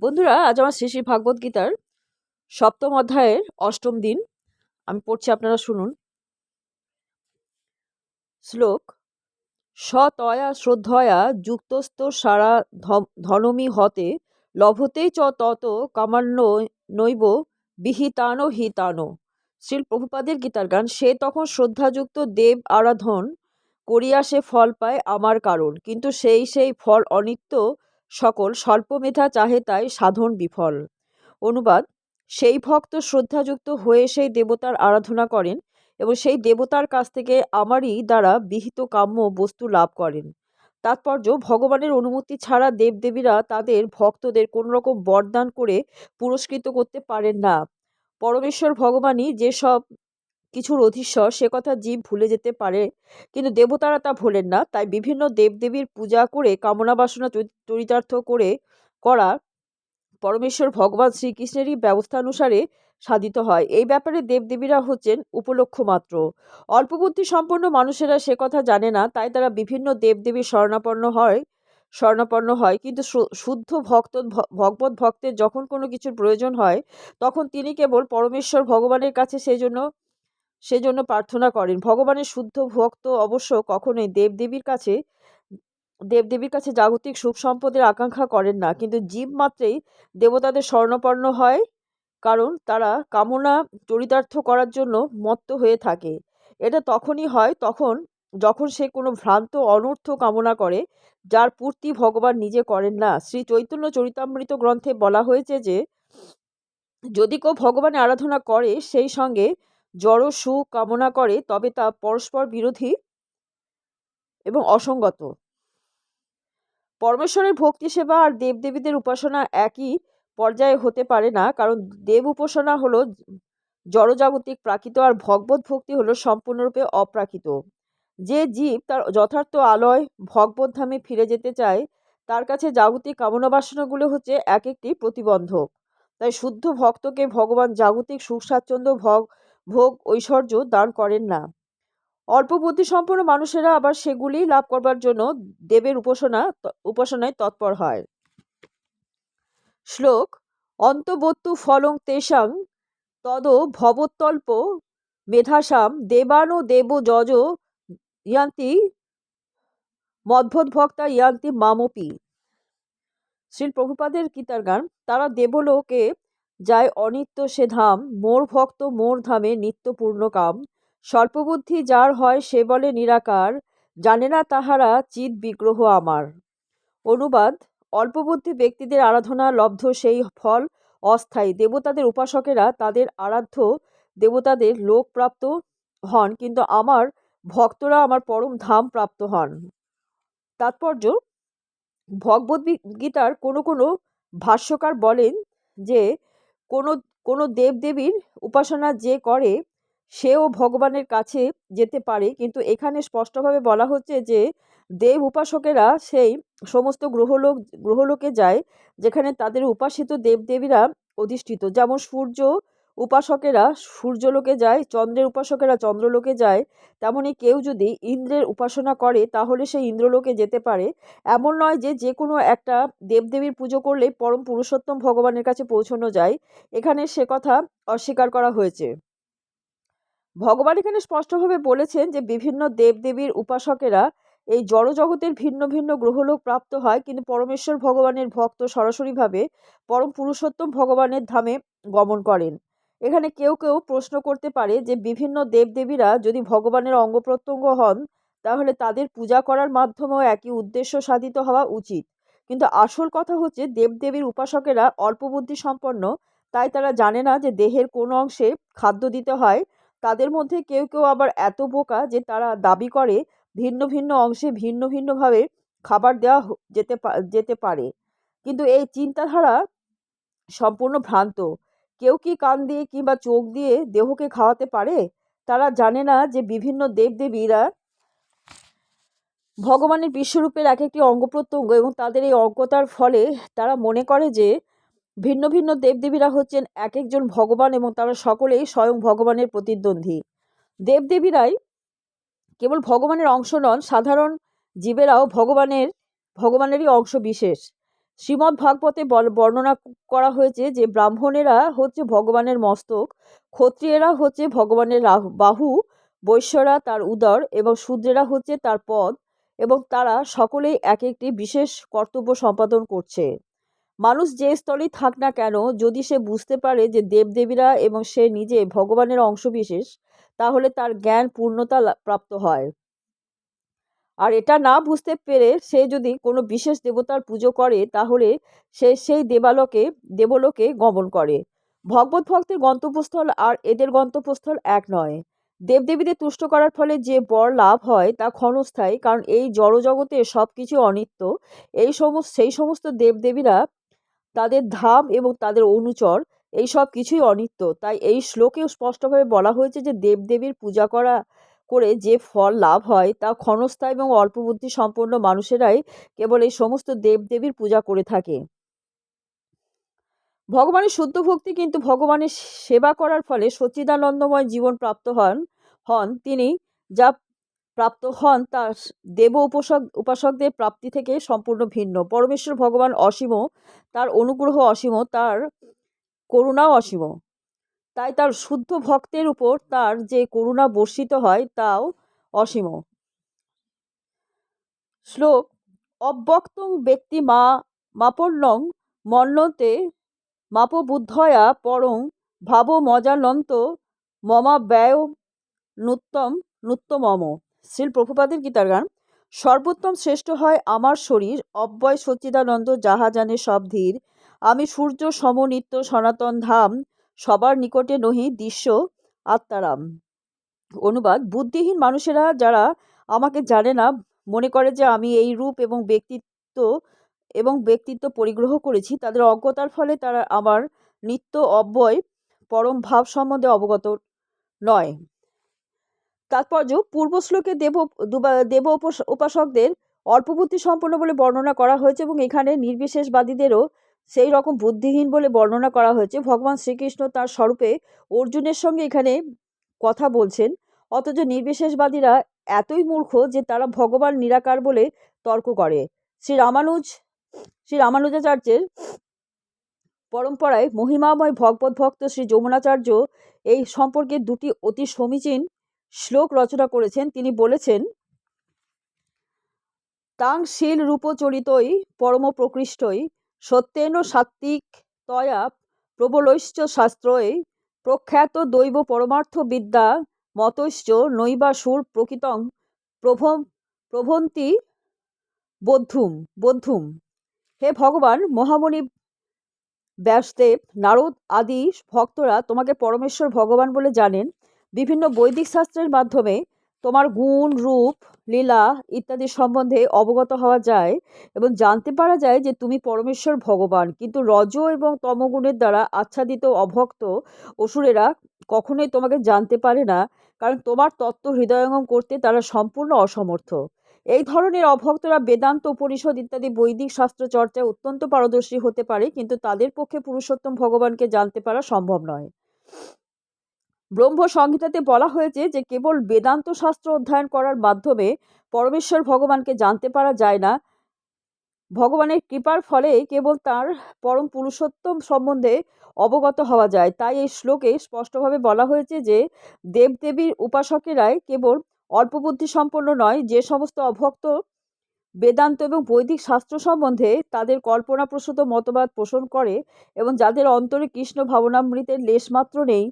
বন্ধুরা, আজ আমার শ্রী শ্রী ভাগবত গীতার সপ্তম অধ্যায়ের অষ্টম দিন আমি পড়ছি, আপনারা শুনুন। শ্লোক: সতয়া শ্রদ্ধয়া যুক্তস্থ সারা ধনমি হতে লভতে চ তত কামান্য নৈব বিহিতানো হিতানো। শ্রীল প্রভুপাদের গীতার গান। সে তখন শ্রদ্ধাযুক্ত দেব আরাধন করিয়া সে ফল পায় আমার কারণ, কিন্তু সেই ফল অনিত্য সকল, স্বল্প মেধা চাহে তাই সাধন বিফল। অনুবাদ: সেই ভক্ত শ্রদ্ধাযুক্ত হয়ে সেই দেবতার আরাধনা করেন এবং সেই দেবতার কাছ থেকে আমারই দ্বারা বিহিত কাম্য বস্তু লাভ করেন। তাৎপর্য: ভগবানের অনুমতি ছাড়া দেবদেবীরা তাদের ভক্তদের কোনো রকম বরদান করে পুরস্কৃত করতে পারেন না। পরমেশ্বর ভগবানই যেসব কিছুর অধীশ্বর সে কথা জীব ভুলে যেতে পারে, কিন্তু দেবতারা তা ভোলেন না। তাই বিভিন্ন দেবদেবীর পূজা করে কামনা বাসনা চরিতার্থ করা পরমেশ্বর ভগবান শ্রীকৃষ্ণেরই ব্যবস্থানুসারে সাধিত হয়। এই ব্যাপারে দেবদেবীরা হচ্ছেন উপলক্ষ মাত্র। অল্পবুদ্ধি সম্পন্ন মানুষেরা সে কথা জানে না, তাই তারা বিভিন্ন দেবদেবীর শরণাপন্ন হয়। কিন্তু শুদ্ধ ভগবত ভক্তের যখন কোনো কিছুর প্রয়োজন হয়, তখন তিনি কেবল পরমেশ্বর ভগবানের কাছে সেজন্য প্রার্থনা করেন। ভগবানের শুদ্ধ ভক্ত অবশ্য কখনোই দেবদেবীর কাছে জাগতিক সুখ সম্পদের আকাঙ্ক্ষা করেন না, কিন্তু জীব মাত্রেই দেবতাদের শরণাপন্ন হয়, কারণ তারা কামনা চরিতার্থ করার জন্য মত্ত হয়ে থাকে। এটা তখনই হয় যখন সে কোনো ভ্রান্ত অনর্থ কামনা করে, যার পূর্তি ভগবান নিজে করেন না। শ্রী চৈতন্য চরিতামৃত গ্রন্থে বলা হয়েছে যে, যদি কেউ ভগবানের আরাধনা করে সেই সঙ্গে জড় সুখ কামনা করে, তবে তা পরস্পর বিরোধী এবং অসঙ্গত। পরমেশ্বরের ভক্তি সেবা আর দেবদেবীদের উপাসনা একই পর্যায়ে হতে পারে না, কারণ দেব উপাসনা হলো জড়জাগতিক প্রাকৃত আর ভগবত ভক্তি হলো সম্পূর্ণরূপে অপ্রাকৃত। যে জীব তার যথার্থ আলয় ভগবত ধামে ফিরে যেতে চায়, তার কাছে জাগতিক কামনা বাসনাগুলো হচ্ছে এক একটি প্রতিবন্ধক। তাই শুদ্ধ ভক্তকে ভগবান জাগতিক সুখ স্বাচ্ছন্দ্য ভোগ ঐশ্বর্য দান করেন না। অল্প বুদ্ধিসম্পন্ন মানুষেরা আবার সেগুলি লাভ করবার জন্য দেবের উপাসনায় তৎপর হয়। শ্লোক: অন্তবত্তু ফলং তেষাং তদ ভবত্তল্প মেধাসাম দেবানো দেব যজ ইয়ান্তি মদ্ভক্তা ইয়ান্তি মামপি। শ্রীল প্রভুপাদের গীতার গান। তারা দেবলোকে যায় অনিত্য সে ধাম, মোর ভক্ত মোর ধামে নিত্য পূর্ণ কাম। স্বল্পবুদ্ধি যার হয় সে বলে নিরাকার, জানে না তাহারা চিৎ বিগ্রহ আমার। অনুবাদ: অল্পবুদ্ধি ব্যক্তিদের আরাধনা লব্ধ সেই ফল অস্থায়ী। দেবতাদের উপাসকেরা তাদের আরাধ্য দেবতাদের লোক প্রাপ্ত হন, কিন্তু আমার ভক্তরা আমার পরম ধাম প্রাপ্ত হন। তাৎপর্য: ভগবদ গীতার কোনো ভাষ্যকার বলেন যে, কোনো কোনো দেবদেবীর উপাসনা যে করে সেও ভগবানের কাছে যেতে পারে, কিন্তু এখানে স্পষ্টভাবে বলা হচ্ছে যে দেব উপাসকেরা সেই সমস্ত গ্রহলোকে যায় যেখানে তাদের উপাসিত দেবদেবীরা অধিষ্ঠিত। যেমন সূর্য উপাসকেরা সূর্যলোকে যায়, চন্দ্রের উপাসকেরা চন্দ্রলোকে যায়, তেমনি কেউ যদি ইন্দ্রের উপাসনা করে তাহলে সে ইন্দ্রলোকে যেতে পারে। এমন নয় যে কোনো একটা দেবদেবীর পুজো করলেই পরম পুরুষোত্তম ভগবানের কাছে পৌঁছানো যায়। এখানে সে কথা অস্বীকার করা হয়েছে। ভগবান এখানে স্পষ্টভাবে বলেছেন যে বিভিন্ন দেবদেবীর উপাসকেরা এই জড়জগতের ভিন্ন ভিন্ন গ্রহলোক প্রাপ্ত হয়, কিন্তু পরমেশ্বর ভগবানের ভক্ত সরাসরিভাবে পরম পুরুষোত্তম ভগবানের ধামে গমন করেন। এখানে কেউ প্রশ্ন করতে পারে যে বিভিন্ন দেবদেবীরা যদি ভগবানের অঙ্গপ্রত্যঙ্গ হন, তাহলে তাদের পূজা করার মাধ্যমেও একই উদ্দেশ্য সাধিত হওয়া উচিত। কিন্তু আসল কথা হচ্ছে দেবদেবীর উপাসকেরা অল্পবুদ্ধি সম্পন্ন, তাই তারা জানে না যে দেহের কোন অংশে খাদ্য দিতে হয়। তাদের মধ্যে কেউ আবার এত বোকা যে তারা দাবি করে ভিন্ন ভিন্ন অংশে ভিন্ন ভিন্নভাবে খাবার দেওয়া যেতে পারে, কিন্তু এই চিন্তাধারা সম্পূর্ণ ভ্রান্ত। কেউ কি কান দিয়ে কিংবা চোখ দিয়ে দেহকে খাওয়াতে পারে? তারা জানে না যে বিভিন্ন দেবদেবীরা ভগবানের বিশ্বরূপের এক একটি অঙ্গ প্রত্যঙ্গ, এবং তাদের এই অজ্ঞতার ফলে তারা মনে করে যে ভিন্ন ভিন্ন দেবদেবীরা হচ্ছেন এক একজন ভগবান এবং তারা সকলেই স্বয়ং ভগবানের প্রতিদ্বন্দ্বী। দেবদেবীরাই কেবল ভগবানের অংশ নন, সাধারণ জীবেরাও ভগবানেরই অংশ বিশেষ। শ্রীমদ্ ভাগবতে বর্ণনা করা হয়েছে যে ব্রাহ্মণেরা হচ্ছে ভগবানের মস্তক, ক্ষত্রিয়েরা হচ্ছে ভগবানের বাহু, বৈশ্যরা তার উদর এবং শূদ্রেরা হচ্ছে তার পদ, এবং তারা সকলেই এক একটি বিশেষ কর্তব্য সম্পাদন করছে। মানুষ যে স্থলেই থাক না কেন, যদি সে বুঝতে পারে যে দেবদেবীরা এবং সে নিজে ভগবানের অংশবিশেষ, তাহলে তার জ্ঞান পূর্ণতা প্রাপ্ত হয়। আর এটা না বুঝতে পেরে সে যদি কোনো বিশেষ দেবতার পুজো করে, তাহলে সে সেই দেবলোকে গমন করে। ভগবত ভক্তের গন্তব্যস্থল আর এদের গন্তব্যস্থল এক নয়। দেবদেবীদের তুষ্ট করার ফলে যে বর লাভ হয় তা ক্ষণস্থায়ী, কারণ এই জড়জগতে সব কিছু অনিত্য। সেই সমস্ত দেবদেবীরা, তাদের ধাম এবং তাদের অনুচর, এই সব কিছুই অনিত্য। তাই এই শ্লোকেও স্পষ্টভাবে বলা হয়েছে যে দেবদেবীর পূজা করে যে ফল লাভ হয় তা ক্ষণস্থায়ী, এবং অল্প বুদ্ধি সম্পন্ন মানুষেরাই কেবল এই সমস্ত দেবদেবীর পূজা করে থাকে। ভগবানের শুদ্ধ ভক্তি কিন্তু ভগবানের সেবা করার ফলে সচ্চিদানন্দময় জীবন প্রাপ্ত হন তিনি যা প্রাপ্ত হন তা দেব উপাসকদের প্রাপ্তি থেকে সম্পূর্ণ ভিন্ন। পরমেশ্বর ভগবান অসীম, তার অনুগ্রহ অসীম, তার করুণাও অসীম। তাই তার শুদ্ধ ভক্তের উপর তার যে করুণা বর্ষিত হয় তাও অসীম। শ্লোক: অব্যক্তং ব্যক্তি মাপন্নং মন্যতে মাপবুদ্ধয়া পরং ভাব মজানন্ত মমা ব্যয় নুত্তমম। শ্রীল প্রভুপাদের গীতার গান। সর্বোত্তম শ্রেষ্ঠ হয় আমার শরীর, অব্যয় সচ্চিদানন্দ যাহা জানে সব ধীর। আমি সূর্য সমনিত্য সনাতন ধাম, সবার নিকটে নহি দৃশ্য আত্মারাম। অনুবাদ: বুদ্ধিহীন মানুষেরা যারা আমাকে জানে না, মনে করে যে আমি এই রূপ এবং ব্যক্তিত্ব পরিগ্রহ করেছি, তাদের অজ্ঞতার ফলে তারা আমার নিত্য অব্যয় পরম ভাব সম্বন্ধে অবগত নয়। তাৎপর্য: পূর্ব শ্লোকে দেব উপাসকদের অল্পবুদ্ধি সম্পন্ন বলে বর্ণনা করা হয়েছে, এবং এখানে নির্বিশেষবাদীদেরও সেই রকম বুদ্ধিহীন বলে বর্ণনা করা হয়েছে। ভগবান শ্রীকৃষ্ণ তার স্বরূপে অর্জুনের সঙ্গে এখানে কথা বলছেন, অথচ নির্বিশেষবাদীরা এতই মূর্খ যে তারা ভগবান নিরাকার বলে তর্ক করে। শ্রী রামানুজাচার্যের পরম্পরায় মহিমাময় ভগবত ভক্ত শ্রী যমুনাচার্য এই সম্পর্কে দুটি অতি সমীচীন শ্লোক রচনা করেছেন। তিনি বলেছেন: তাং শীল রূপচরিতই পরম প্রকৃষ্টই সত্যেন সাত্ত্বিক তয়া প্রবলৈশ্চ শাস্ত্রয়ে প্রখ্যাত দৈব পরমার্থ বিদ্যা মতৈশ্চ নৈবাসুর প্রকৃতং প্রভন্তি বদ্ধুম। হে ভগবান, মহামণি ব্যাসদেব, নারদ আদি ভক্তরা তোমাকে পরমেশ্বর ভগবান বলে জানেন। বিভিন্ন বৈদিক শাস্ত্রের মাধ্যমে তোমার গুণ, রূপ, লীলা ইত্যাদি সম্বন্ধে অবগত হওয়া যায় এবং জানতে পারা যায় যে তুমি পরমেশ্বর ভগবান। কিন্তু রজ এবং তমগুণের দ্বারা আচ্ছাদিত অভক্ত অসুরেরা কখনোই তোমাকে জানতে পারে না, কারণ তোমার তত্ত্ব হৃদয়ঙ্গম করতে তারা সম্পূর্ণ অসমর্থ। এই ধরনের অভক্তরা বেদান্ত, উপনিষদ ইত্যাদি বৈদিক শাস্ত্র চর্চায় অত্যন্ত পারদর্শী হতে পারে, কিন্তু তাদের পক্ষে পুরুষোত্তম ভগবানকে জানতে পারা সম্ভব নয়। ব্রহ্ম সংহিতাতে বলা হয়েছে যে কেবল বেদান্ত শাস্ত্র অধ্যয়ন করার মাধ্যমে পরমেশ্বর ভগবানকে জানতে পারা যায় না। ভগবানের কৃপার ফলে কেবল তার পরম পুরুষোত্তম সম্বন্ধে অবগত হওয়া যায়। তাই এই শ্লোকে স্পষ্টভাবে বলা হয়েছে যে দেবদেবীর উপাসকেরাই কেবল অল্পবুদ্ধি সম্পন্ন নয়, যে সমস্ত অভক্ত বেদান্ত এবং বৈদিক শাস্ত্র সম্বন্ধে তাদের কল্পনাপ্রসূত মতবাদ পোষণ করে এবং যাদের অন্তরে কৃষ্ণ ভাবনামৃতের লেশমাত্র নেই,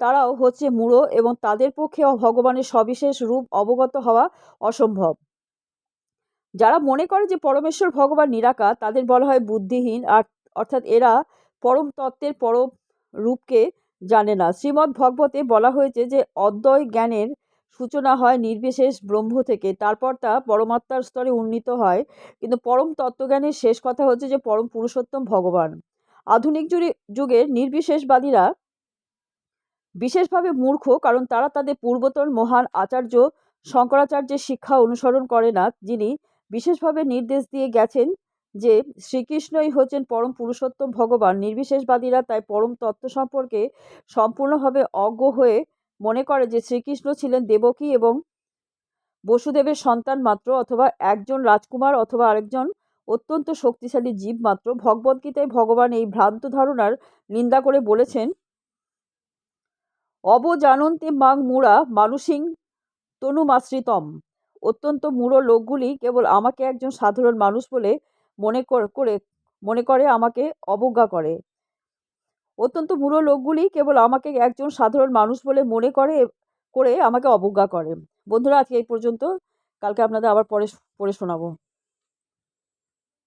তারাও হচ্ছে মূঢ় এবং তাদের পক্ষে ভগবানের সবিশেষ রূপ অবগত হওয়া অসম্ভব। যারা মনে করে যে পরমেশ্বর ভগবান নিরাকার, তাদের বলা হয় বুদ্ধিহীন, অর্থাৎ এরা পরম তত্ত্বের পরম রূপকে জানে না। শ্রীমদ্ ভগবতে বলা হয়েছে যে অদ্বয় জ্ঞানের সূচনা হয় নির্বিশেষ ব্রহ্ম থেকে, তারপর তা পরমাত্মার স্তরে উন্নীত হয়। কিন্তু পরম তত্ত্বজ্ঞানের শেষ কথা হচ্ছে যে পরম পুরুষোত্তম ভগবান। আধুনিক যুগের নির্বিশেষবাদীরা বিশেষভাবে মূর্খ, কারণ তারা তাদের পূর্বতন মহান আচার্য শঙ্করাচার্যের শিক্ষা অনুসরণ করে না, যিনি বিশেষভাবে নির্দেশ দিয়ে গেছেন যে শ্রীকৃষ্ণই হচ্ছেন পরম পুরুষোত্তম ভগবান। নির্বিশেষবাদীরা তাই পরম তত্ত্ব সম্পর্কে সম্পূর্ণভাবে অজ্ঞ হয়ে মনে করে যে শ্রীকৃষ্ণ ছিলেন দেবকী এবং বসুদেবের সন্তান মাত্র, অথবা একজন রাজকুমার অথবা আরেকজন অত্যন্ত শক্তিশালী জীব মাত্র। ভগবদ্গীতায় ভগবান এই ভ্রান্ত ধারণার নিন্দা করে বলেছেন, অবজানন্তে মাং মূঢ়া মানুষিং তনুমাশ্রিতম। অত্যন্ত মূঢ় লোকগুলি কেবল আমাকে একজন সাধারণ মানুষ বলে মনে করে আমাকে অবজ্ঞা করে। অত্যন্ত মূঢ় লোকগুলি কেবল আমাকে একজন সাধারণ মানুষ বলে মনে করে আমাকে অবজ্ঞা করে। বন্ধুরা, আজকে এই পর্যন্ত। কালকে আপনাদের আবার পড়ে শোনাবো।